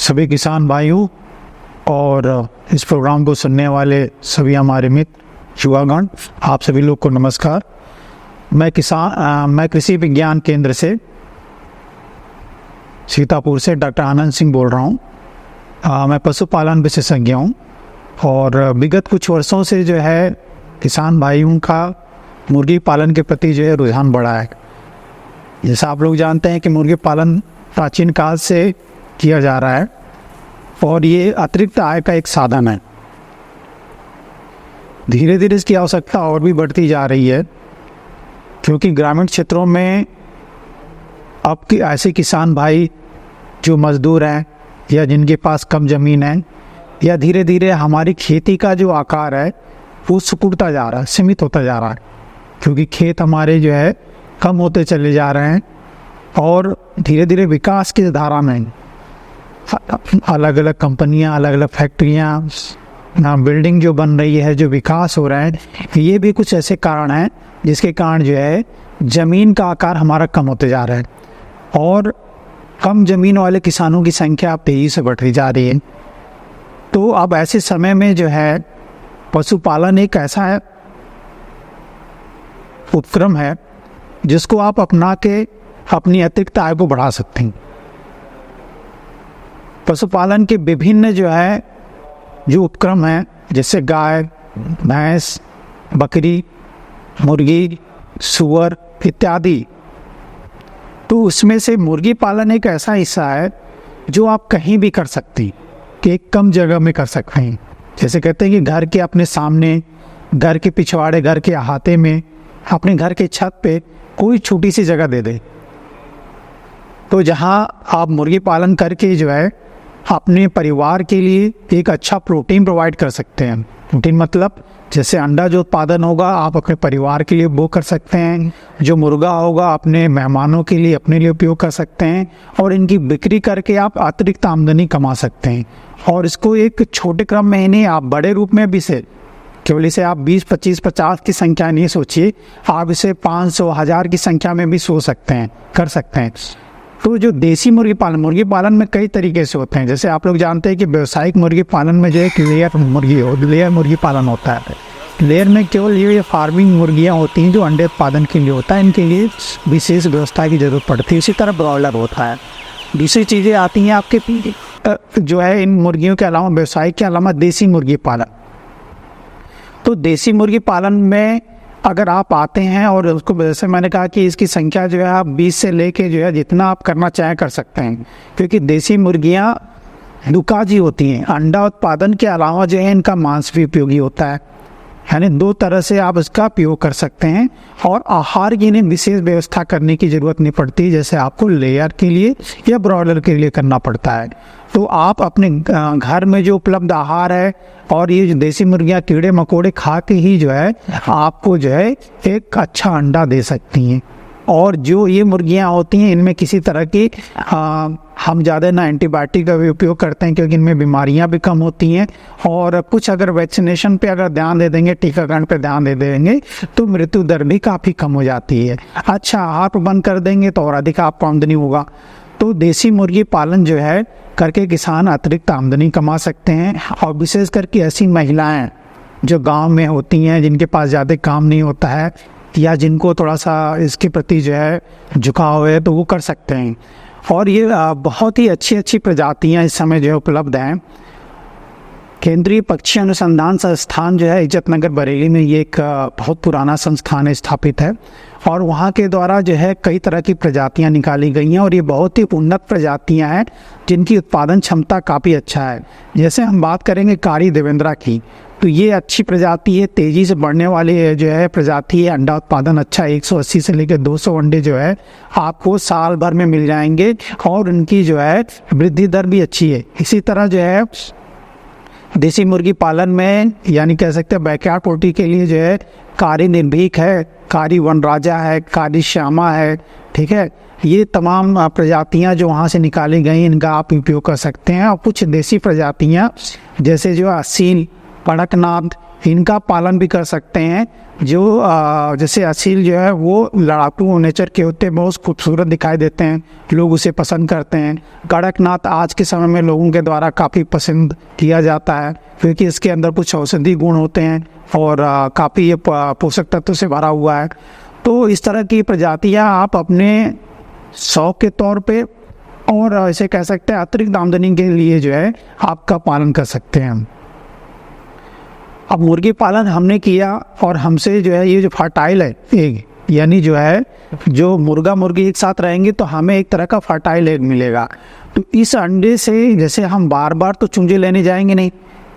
सभी किसान भाइयों और इस प्रोग्राम को सुनने वाले सभी हमारे मित्र युवागण, आप सभी लोग को नमस्कार। मैं कृषि विज्ञान केंद्र से सीतापुर से डॉक्टर आनंद सिंह बोल रहा हूँ। मैं पशुपालन विशेषज्ञ हूँ और विगत कुछ वर्षों से जो है किसान भाइयों का मुर्गी पालन के प्रति जो है रुझान बढ़ा है। जैसा आप लोग जानते हैं कि मुर्गी पालन प्राचीन काल से किया जा रहा है और ये अतिरिक्त आय का एक साधन है। धीरे धीरे इसकी आवश्यकता और भी बढ़ती जा रही है, क्योंकि ग्रामीण क्षेत्रों में अब के ऐसे किसान भाई जो मजदूर हैं या जिनके पास कम ज़मीन है, या धीरे धीरे हमारी खेती का जो आकार है वो सिकुड़ता जा रहा है, सीमित होता जा रहा है, क्योंकि खेत हमारे जो है कम होते चले जा रहे हैं और धीरे धीरे विकास की धारा में अलग अलग कंपनियां, अलग अलग फैक्ट्रियां, बिल्डिंग जो बन रही है, जो विकास हो रहा है, ये भी कुछ ऐसे कारण हैं जिसके कारण जो है ज़मीन का आकार हमारा कम होते जा रहा है और कम ज़मीन वाले किसानों की संख्या अब तेज़ी से बढ़ती जा रही है। तो अब ऐसे समय में जो है पशुपालन एक ऐसा उपक्रम है जिसको आप अपना के अपनी अतिरिक्त आय को बढ़ा सकते हैं। पशुपालन के विभिन्न जो उपक्रम हैं, जैसे गाय, भैंस, बकरी, मुर्गी, सूअर इत्यादि, तो उसमें से मुर्गी पालन एक ऐसा हिस्सा है जो आप कहीं भी कर सकती, कि एक कम जगह में कर सकते हैं। जैसे कहते हैं कि घर के अपने सामने, घर के पिछवाड़े, घर के अहाते में, अपने घर के छत पे कोई छोटी सी जगह दे दे, तो जहां आप मुर्गी पालन करके जो है अपने परिवार के लिए एक अच्छा प्रोटीन प्रोवाइड कर सकते हैं। प्रोटीन मतलब जैसे अंडा जो उत्पादन होगा आप अपने परिवार के लिए वो कर सकते हैं, जो मुर्गा होगा अपने मेहमानों के लिए, अपने लिए उपयोग कर सकते हैं और इनकी बिक्री करके आप अतिरिक्त आमदनी कमा सकते हैं। और इसको एक छोटे क्रम में ही नहीं, आप बड़े रूप में भी से केवल इसे आप 20, 25, 50 की संख्या नहीं सोचिए, आप इसे 500, 1000 की संख्या में भी सोच सकते हैं, कर सकते हैं। तो जो देसी मुर्गी पालन में कई तरीके से होते हैं। जैसे आप लोग जानते हैं कि व्यावसायिक मुर्गी पालन में जो है लेयर मुर्गी पालन होता है। लेयर में केवल ये फार्मिंग मुर्गियाँ होती हैं जो अंडे उत्पादन के लिए होता है, इनके लिए विशेष व्यवस्था की ज़रूरत पड़ती है। इसी तरह ब्रॉयलर होता है। दूसरी चीज़ें आती हैं आपके जो है इन मुर्गियों के अलावा, व्यवसायिक के अलावा देसी मुर्गी पालन। तो देसी मुर्गी पालन में अगर आप आते हैं और उसको, जैसे मैंने कहा कि इसकी संख्या जो है आप 20 से लेके जो है जितना आप करना चाहें कर सकते हैं, क्योंकि देसी मुर्गियां दुकाजी होती हैं। अंडा उत्पादन के अलावा जो है इनका मांस भी उपयोगी होता है, यानी 2 तरह से आप इसका उपयोग कर सकते हैं और आहार की इन्हें विशेष व्यवस्था करने की ज़रूरत नहीं पड़ती, जैसे आपको लेयर के लिए या ब्रॉयलर के लिए करना पड़ता है। तो आप अपने घर में जो उपलब्ध आहार है और ये जो देसी मुर्गियाँ कीड़े मकोड़े खा के ही जो है आपको जो है एक अच्छा अंडा दे सकती हैं। और जो ये मुर्गियाँ होती हैं इनमें किसी तरह की हम ज़्यादा ना एंटीबायोटिक का भी उपयोग करते हैं, क्योंकि इनमें बीमारियां भी कम होती हैं और कुछ अगर वैक्सीनेशन पे अगर ध्यान दे देंगे, टीकाकरण पे ध्यान दे देंगे तो मृत्यु दर भी काफ़ी कम हो जाती है। अच्छा आहार प्रबंध कर देंगे तो और अधिक आपको आमदनी होगा। तो देसी मुर्गी पालन जो है करके किसान अतिरिक्त आमदनी कमा सकते हैं। और विशेष करके ऐसी महिलाएँ जो गाँव में होती हैं, जिनके पास ज़्यादा काम नहीं होता है या जिनको थोड़ा सा इसके प्रति जो है झुकाव है, तो वो कर सकते हैं। और ये बहुत ही अच्छी प्रजातियां इस समय जो है उपलब्ध हैं। केंद्रीय पक्षी अनुसंधान संस्थान जो है इज्जतनगर बरेली में, ये एक बहुत पुराना संस्थान है, स्थापित है और वहाँ के द्वारा जो है कई तरह की प्रजातियां निकाली गई हैं और ये बहुत ही उन्नत प्रजातियां हैं जिनकी उत्पादन क्षमता काफ़ी अच्छा है। जैसे हम बात करेंगे कारी देवेंद्रा की, तो ये अच्छी प्रजाति है, तेज़ी से बढ़ने वाली जो है प्रजाति है। अंडा उत्पादन अच्छा, 180 से लेकर 200 अंडे जो है आपको साल भर में मिल जाएंगे और उनकी जो है वृद्धि दर भी अच्छी है। इसी तरह जो है देसी मुर्गी पालन में, यानी कह सकते हैं बैकयार्ड पोल्ट्री के लिए जो है कारी निर्भीक है, कारी वनराजा है, कारी श्यामा है, ठीक है। ये तमाम प्रजातियां जो वहाँ से निकाली गई इनका आप उपयोग कर सकते हैं। और कुछ देसी प्रजातियां जैसे जो असील, कड़कनाथ, इनका पालन भी कर सकते हैं। जो जैसे असील जो है वो लड़ाकू नेचर के होते हैं, बहुत खूबसूरत दिखाई देते हैं, लोग उसे पसंद करते हैं। कड़कनाथ आज के समय में लोगों के द्वारा काफ़ी पसंद किया जाता है क्योंकि इसके अंदर कुछ औषधि गुण होते हैं और काफ़ी ये पोषक तत्व से भरा हुआ है। तो इस तरह की प्रजातियां आप अपने शौक के तौर पे और ऐसे कह सकते हैं अतिरिक्त आमदनी के लिए जो है आपका पालन कर सकते हैं। अब मुर्गी पालन हमने किया और हमसे जो है ये जो फर्टाइल है एग, यानी जो है जो मुर्गा मुर्गी एक साथ रहेंगे तो हमें एक तरह का फर्टाइल एग मिलेगा। तो इस अंडे से जैसे हम बार बार तो चूंजे लेने जाएंगे नहीं,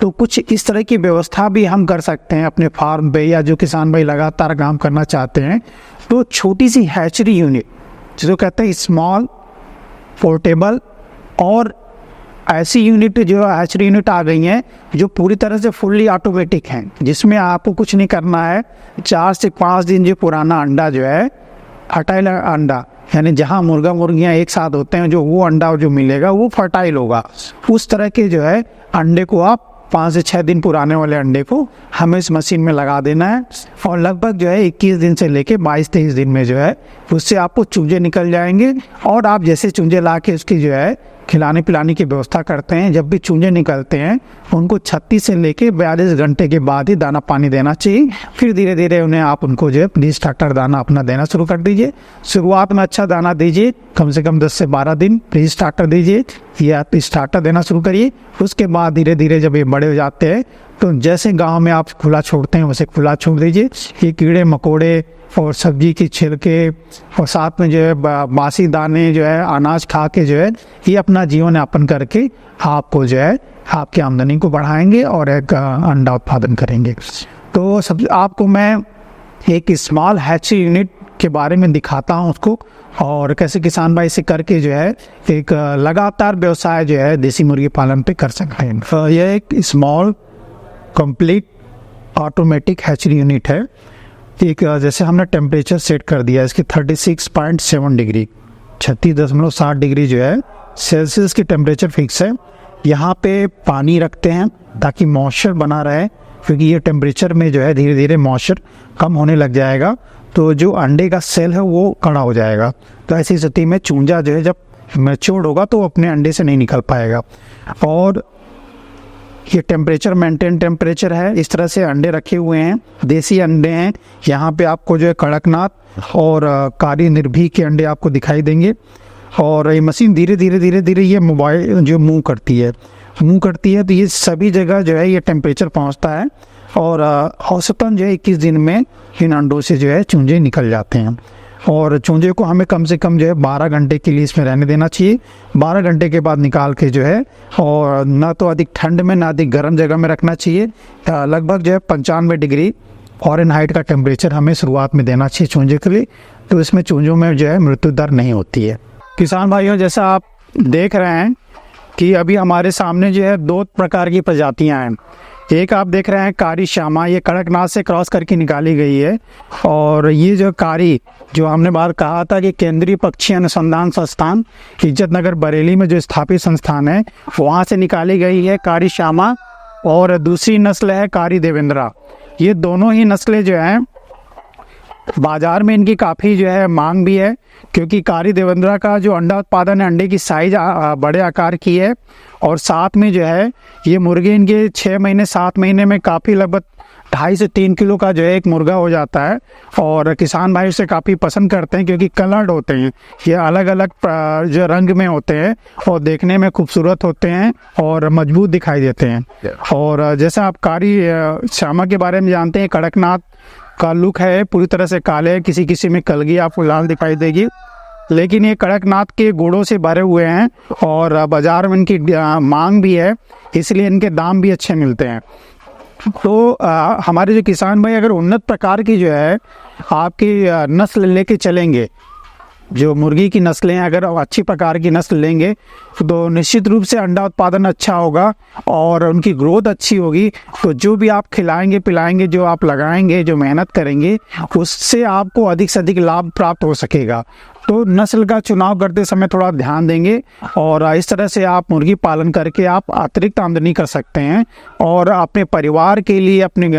तो कुछ इस तरह की व्यवस्था भी हम कर सकते हैं अपने फार्म पे, या जो किसान भाई लगातार काम करना चाहते हैं तो छोटी सी हैचरी यूनिट जिसको कहते हैं स्मॉल पोर्टेबल, और ऐसी यूनिट जो हैचरी यूनिट आ गई हैं जो पूरी तरह से फुल्ली ऑटोमेटिक हैं, जिसमें आपको कुछ नहीं करना है। 4 से 5 दिन जो पुराना अंडा जो है फर्टाइल अंडा, यानी जहां मुर्गा मुर्गियां एक साथ होते हैं जो वो अंडा जो मिलेगा वो फर्टाइल होगा। उस तरह के जो है अंडे को आप 5 से 6 दिन पुराने वाले अंडे को हमें इस मशीन में लगा देना है और लगभग जो है 21 दिन से लेके 22-23 दिन में जो है उससे आपको चूजे निकल जाएंगे। और आप जैसे चूजे ला के उसकी जो है खिलाने पिलाने की व्यवस्था करते हैं, जब भी चूजे निकलते हैं उनको 36 से लेके 42 घंटे के बाद ही दाना पानी देना चाहिए। फिर धीरे धीरे उन्हें आप उनको जो है प्री स्टार्टर दाना अपना देना शुरू कर दीजिए। शुरुआत में अच्छा दाना दीजिए, कम से कम 10 से 12 दिन प्री स्टार्टर दीजिए या स्टार्टर देना शुरू करिए। उसके बाद धीरे धीरे जब ये बड़े हो जाते हैं तो जैसे गांव में आप खुला छोड़ते हैं वैसे खुला छोड़ दीजिए। ये कीड़े मकोड़े और सब्जी की छिलके और साथ में जो है बासी दाने जो है अनाज खा के जो है ये अपना जीवन यापन करके आपको जो है आपकी आमदनी को बढ़ाएंगे और एक अंडा उत्पादन करेंगे। तो सब आपको मैं एक स्मॉल हैचरी यूनिट के बारे में दिखाता हूँ उसको, और कैसे किसान भाई से करके जो है एक लगातार व्यवसाय जो है देसी मुर्गी पालन पे कर सकते हैं। यह एक small complete automatic hatchery unit है। एक जैसे हमने टेम्परेचर सेट कर दिया इसकी 36.7 डिग्री 36.7 डिग्री जो है सेल्सियस की टेम्परेचर फिक्स है। यहाँ पे पानी रखते हैं ताकि मॉइस्चर बना रहे, क्योंकि ये टेम्परेचर में जो है धीरे धीरे मॉइस्चर कम होने लग जाएगा तो जो अंडे का सेल है वो कड़ा हो जाएगा। तो ऐसी स्थिति में चूंजा जो है जब मैच्योर होगा तो वो अपने अंडे से नहीं निकल पाएगा। और ये टेम्परेचर मेंटेन टेम्परेचर है। इस तरह से अंडे रखे हुए हैं, देसी अंडे हैं। यहाँ पे आपको जो है कड़कनाथ और कारी निर्भीक के अंडे आपको दिखाई देंगे। और ये मशीन धीरे धीरे ये मोबाइल जो मूव करती है तो ये सभी जगह जो है ये टेम्परेचर पहुँचता है और औसतन जो है 21 दिन में इन अंडों से जो है चूंजे निकल जाते हैं। और चूंजे को हमें कम से कम जो है 12 घंटे के लिए इसमें रहने देना चाहिए। 12 घंटे के बाद निकाल के जो है, और ना तो अधिक ठंड में ना अधिक गर्म जगह में रखना चाहिए। लगभग जो है 95 डिग्री फ़ारेनहाइट का टेम्परेचर हमें शुरुआत में देना चाहिए चूंजे के लिए, तो इसमें चूंजों में जो है मृत्यु दर नहीं होती है। किसान भाइयों, जैसा आप देख रहे हैं कि अभी हमारे सामने जो है 2 प्रकार की प्रजातियाँ हैं। एक आप देख रहे हैं कारी श्यामा, ये कड़कनाथ से क्रॉस करके निकाली गई है। और ये जो कारी जो हमने बात कहा था कि केंद्रीय पक्षी अनुसंधान संस्थान इज्जतनगर बरेली में जो स्थापित संस्थान है वहाँ से निकाली गई है कारी श्यामा। और दूसरी नस्ल है कारी देवेंद्रा। ये दोनों ही नस्लें जो हैं बाजार में इनकी काफ़ी जो है मांग भी है, क्योंकि कारी देवेंद्रा का जो अंडा उत्पादन है, अंडे की साइज बड़े आकार की है। और साथ में जो है ये मुर्गे इनके 6 महीने 7 महीने में काफ़ी लगभग 2.5 से 3 किलो का जो है एक मुर्गा हो जाता है। और किसान भाई उसे काफ़ी पसंद करते हैं क्योंकि कलर्ड होते हैं, ये अलग अलग जो रंग में होते हैं और देखने में खूबसूरत होते हैं और मजबूत दिखाई देते हैं। और जैसा आप कारी श्यामा के बारे में जानते हैं, कड़कनाथ का लुक है पूरी तरह से काले, किसी किसी में कलगी आपको लाल दिखाई देगी, लेकिन ये कड़कनाथ के गुणों से भरे हुए हैं और बाज़ार में इनकी मांग भी है, इसलिए इनके दाम भी अच्छे मिलते हैं। तो हमारे जो किसान भाई अगर उन्नत प्रकार की जो है आपकी नस्ल लेके चलेंगे, जो मुर्गी की नस्लें हैं अगर अच्छी प्रकार की नस्ल लेंगे तो निश्चित रूप से अंडा उत्पादन अच्छा होगा और उनकी ग्रोथ अच्छी होगी। तो जो भी आप खिलाएंगे पिलाएंगे, जो आप लगाएंगे, जो मेहनत करेंगे, उससे आपको अधिक से अधिक लाभ प्राप्त हो सकेगा। तो नस्ल का चुनाव करते समय थोड़ा ध्यान देंगे और इस तरह से आप मुर्गी पालन करके आप अतिरिक्त आमदनी कर सकते हैं और अपने परिवार के लिए, अपने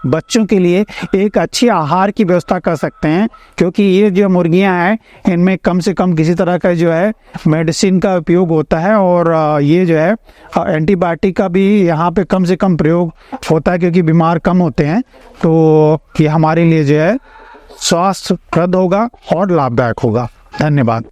बच्चों के लिए एक अच्छी आहार की व्यवस्था कर सकते हैं। क्योंकि ये जो मुर्गियां हैं, इनमें कम से कम किसी तरह का जो है मेडिसिन का उपयोग होता है और ये जो है एंटीबायोटिक का भी यहाँ पे कम से कम प्रयोग होता है, क्योंकि बीमार कम होते हैं। तो ये हमारे लिए जो है स्वास्थ्यप्रद होगा और लाभदायक होगा। धन्यवाद।